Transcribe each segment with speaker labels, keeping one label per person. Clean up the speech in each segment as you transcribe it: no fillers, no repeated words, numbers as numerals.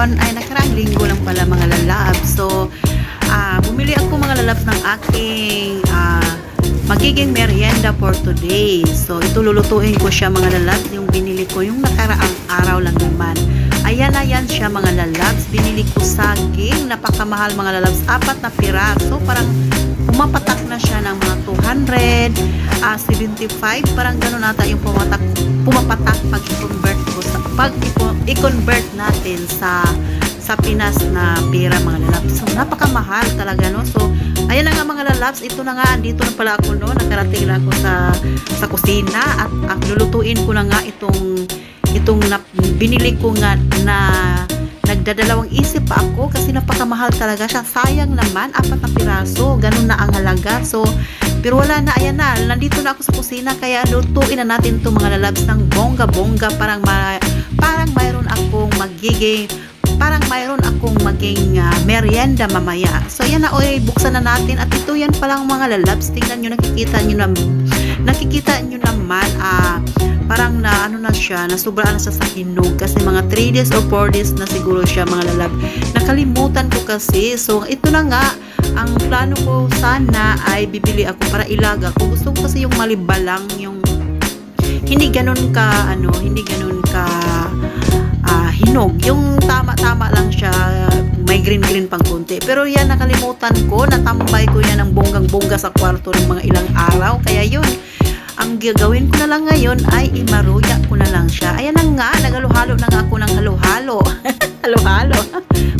Speaker 1: ngayon ay nakaraang linggo lang pala mga lalabs. So, bumili ako mga lalabs ng aking magiging merienda for today. So, ito lulutuin ko siya mga lalabs. Yung binili ko yung nakaraang araw lang naman. Ayan na yan siya mga lalabs. Binili ko saging. Napakamahal mga lalabs. 4 na piraso. Parang pumapatak na siya ng mga 275. Parang gano'n nata yung pumapatak pag i-convert ko sa i-convert natin sa Pinas na pera mga lalabs. So, napakamahal talaga, no? So, ayan na nga mga lalabs. Ito na nga, andito na pala ako, no? Nakarating na ako sa kusina at lulutuin ko na nga itong binili ko nga na nagdadalawang isip pa ako kasi napakamahal talaga siya. Sayang naman, 4 na piraso. Ganun na ang halaga. So, pero wala na, ayan na. Nandito na ako sa kusina kaya lutuin na natin itong mga lalabs ng bongga-bongga. Parang mayroon akong maging merienda mamaya. So, yan na, buksan na natin. At ito yan palang mga lalabs. Tingnan nyo, nakikita nyo naman, parang na, siya, nasobraan na siya sa hinog. Kasi mga 3 days or 4 days na siguro siya mga lalab. Nakalimutan ko kasi. So, ito na nga, ang plano ko sana ay bibili ako para ilaga ko. Gusto ko kasi yung malibalang, yung hindi ganun ka hinog. Yung tama-tama lang siya, may green-green pang konti. Pero yan, nakalimutan ko, natambay ko yan ng bonggang-bongga sa kwarto ng mga ilang araw. Kaya yun, ang gagawin ko na lang ngayon ay imaruya ko na lang siya. Ayan na nga, naghalo-halo na nga ako ng halo-halo. Halo-halo.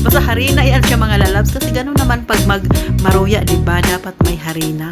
Speaker 1: Basta harina yan siya mga lalabs. Kasi ganun naman pag magmaruya, diba? Dapat may harina.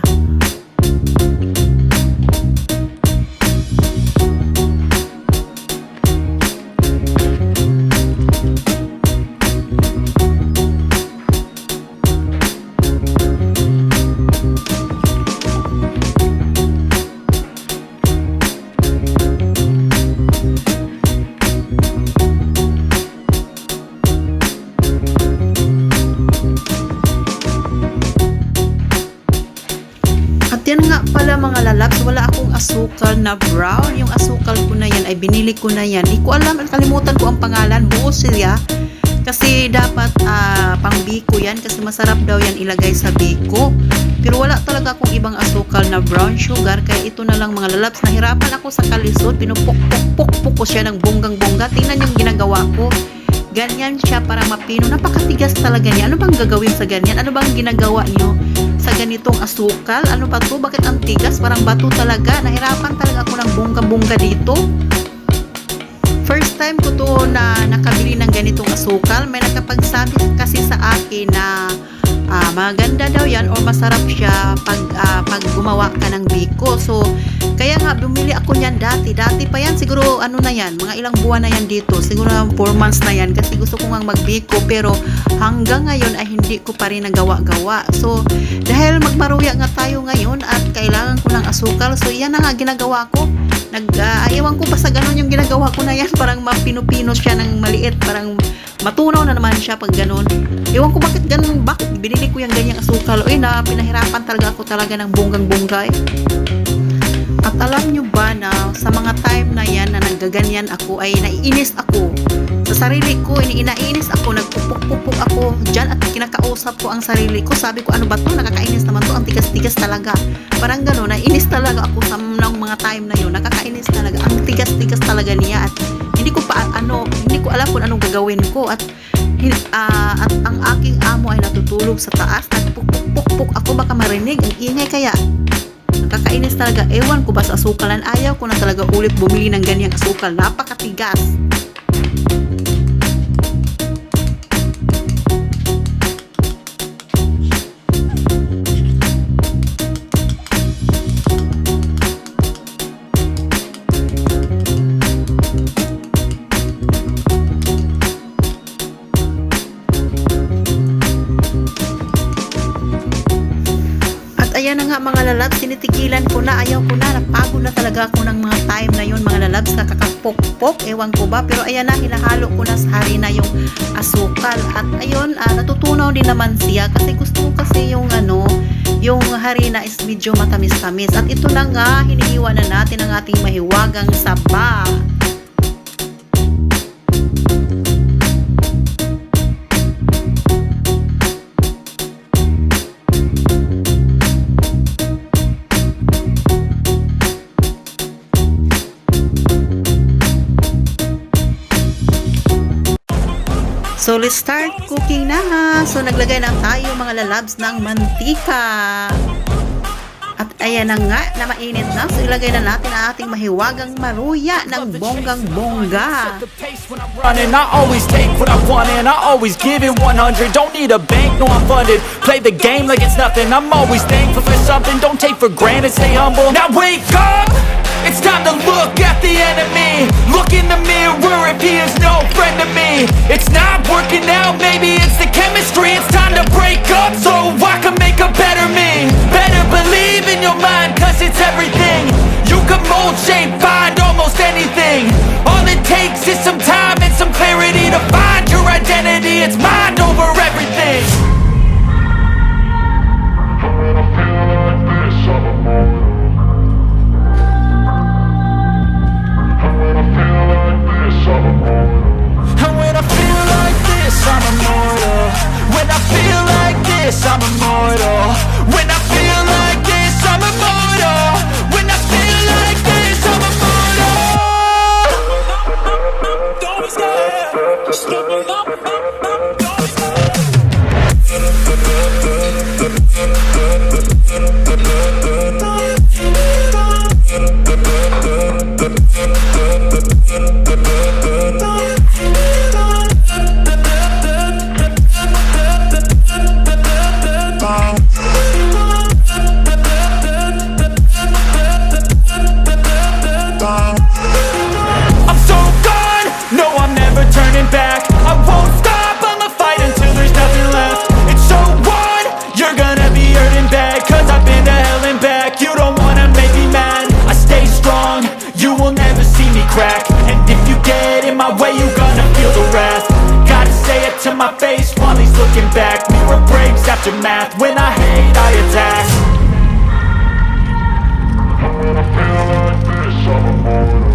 Speaker 1: Yan nga pala mga lalabs, wala akong asukal na brown. Yung asukal ko na yan ay binili ko na yan. Hindi ko alam, kalimutan ko ang pangalan. Buo siya. Kasi dapat pang biko yan. Kasi masarap daw yan ilagay sa biko. Pero wala talaga akong ibang asukal na brown sugar. Kaya ito na lang mga lalabs. Nahirapan ako sa kalisod. Pinupok-pok-pok ko siya ng bonggang-bongga. Tingnan yung ginagawa ko. Ganyan siya para mapino. Napakatigas talaga niya. Ano bang gagawin sa ganyan? Ano bang ginagawa niyo sa ganitong asukal? Ano ba to? Bakit ang tigas? Parang bato talaga. Nahirapan talaga ako ng bongga-bongga dito. First time ko to na nakabili ng ganitong asukal. May nakapagsabi kasi sa akin na maganda daw yan or masarap siya pag gumawa ka ng biko. So, kaya nga bumili ako niyan dati pa yan, siguro ano na yan, mga ilang buwan na yan dito, siguro 4 months na yan kasi gusto ko nga magbiko pero hanggang ngayon ay hindi ko pa rin nagawa-gawa. So, dahil magmaruya nga tayo ngayon at kailangan ko ng asukal, so yan na nga ginagawa ko. Ayawan ko pa sa ganun yung ginagawa ko na yan, parang mapino-pino siya ng maliit, parang matunaw na naman siya pag ganun. Ewan ko bakit ganun, bakit binili ko yung ganyang asukal. Na pinahirapan talaga ako talaga ng bonggang-bongga. At alam nyo ba na sa mga time na yan na nagaganyan ako ay naiinis ako sa sarili ko, inainis ako, nagpupuk-pupuk ako dyan at kinakausap ko ang sarili ko. Sabi ko, ano ba to? Nakakainis naman to, ang tigas-tigas talaga. Parang gano'n, naiinis talaga ako sa mga time na yun. Nakakainis talaga, ang tigas-tigas talaga niya at hindi ko alam kung anong gagawin ko at ang aking amo ay natutulog sa taas at puk-puk-puk ako, baka marinig ang ingay kaya nakakainis talaga. Ewan ko ba sa asukalan, ayaw ko na talaga ulit bumili ng ganyang asukal, napakatigas. Ayan na nga mga lalabs, tinitigilan ko na, ayaw ko na, napagod na talaga ako ng mga time na yun mga lalabs, nakakapok-pok, ewan ko ba, pero ayan na, hinahalo ko na sa harina yung asukal at ayun, natutunaw din naman siya kasi gusto ko kasi yung harina is medyo matamis-tamis at ito na nga, hinihiwa na natin ang ating mahiwagang saba. So let's start cooking na. So naglagay na tayo mga lalabs ng mantika. At ayan na nga na mainit na. So ilagay na natin ang ating mahiwagang maruya ng bonggang-bongga.
Speaker 2: Running, I always take what I want and I always give it 100. Don't need a bank, no I'm funded. Play the game like it's nothing. I'm always thankful for something. Don't take for granted, stay humble. Now wake up! It's time to look at the enemy. Look in the mirror if he is no friend to me. It's not working out, maybe it's the chemistry. It's time to break up so I can make a better me. Better believe in your mind, cause it's everything. You can mold, shape, find almost anything. All it takes is some time and some clarity to find your identity. It's mind over everything. And when I feel like this, I'm immortal. When I feel like this, I'm immortal. When I feel like this, I'm immortal. When I feel like this, I'm immortal. Don't be scared. Just open up. To my face while he's looking back. Mirror breaks after math. When I hate, I attack. When I feel like this, I'm immortal.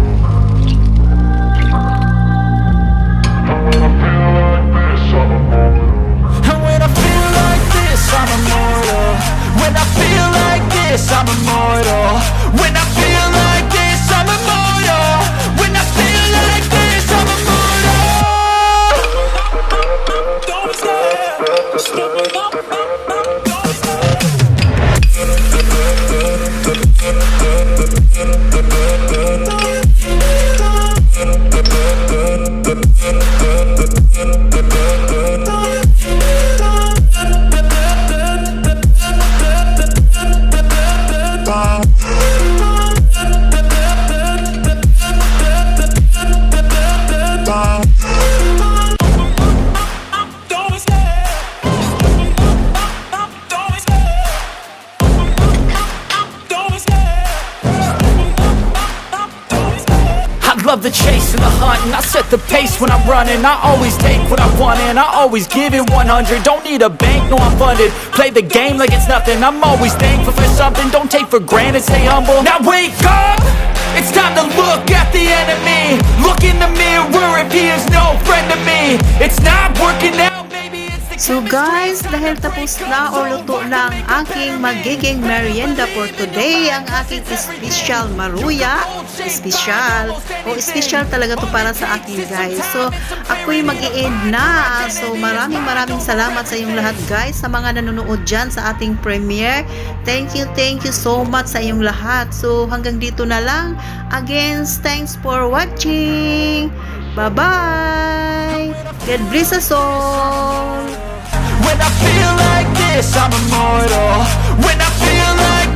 Speaker 2: And when I feel like this, I'm immortal. When I feel like this, I'm immortal. When I feel like this, I'm immortal. When I feel like this, I'm immortal. Love the chase and the hunt, and I set the pace when I'm running. I always take what I want and I always give it 100. Don't need a bank, no I'm funded. Play the game like it's nothing. I'm always thankful for something. Don't take for granted, stay humble. Now wake up! It's time to look at the enemy. Look in the mirror if he is no friend to me. It's not working out, maybe it's the
Speaker 1: So guys, dahil tapos na o luto na ang aking magiging merienda for today, ang aking special maruya, special talaga to para sa akin guys. So ako'y mag-i-end na. So maraming salamat sa inyong lahat guys, sa mga nanonood dyan sa ating premiere. Thank you so much sa inyong lahat. So hanggang dito na lang. Again, thanks for watching. Bye-bye. God bless us all.
Speaker 2: When I feel like this, I'm immortal. When I feel like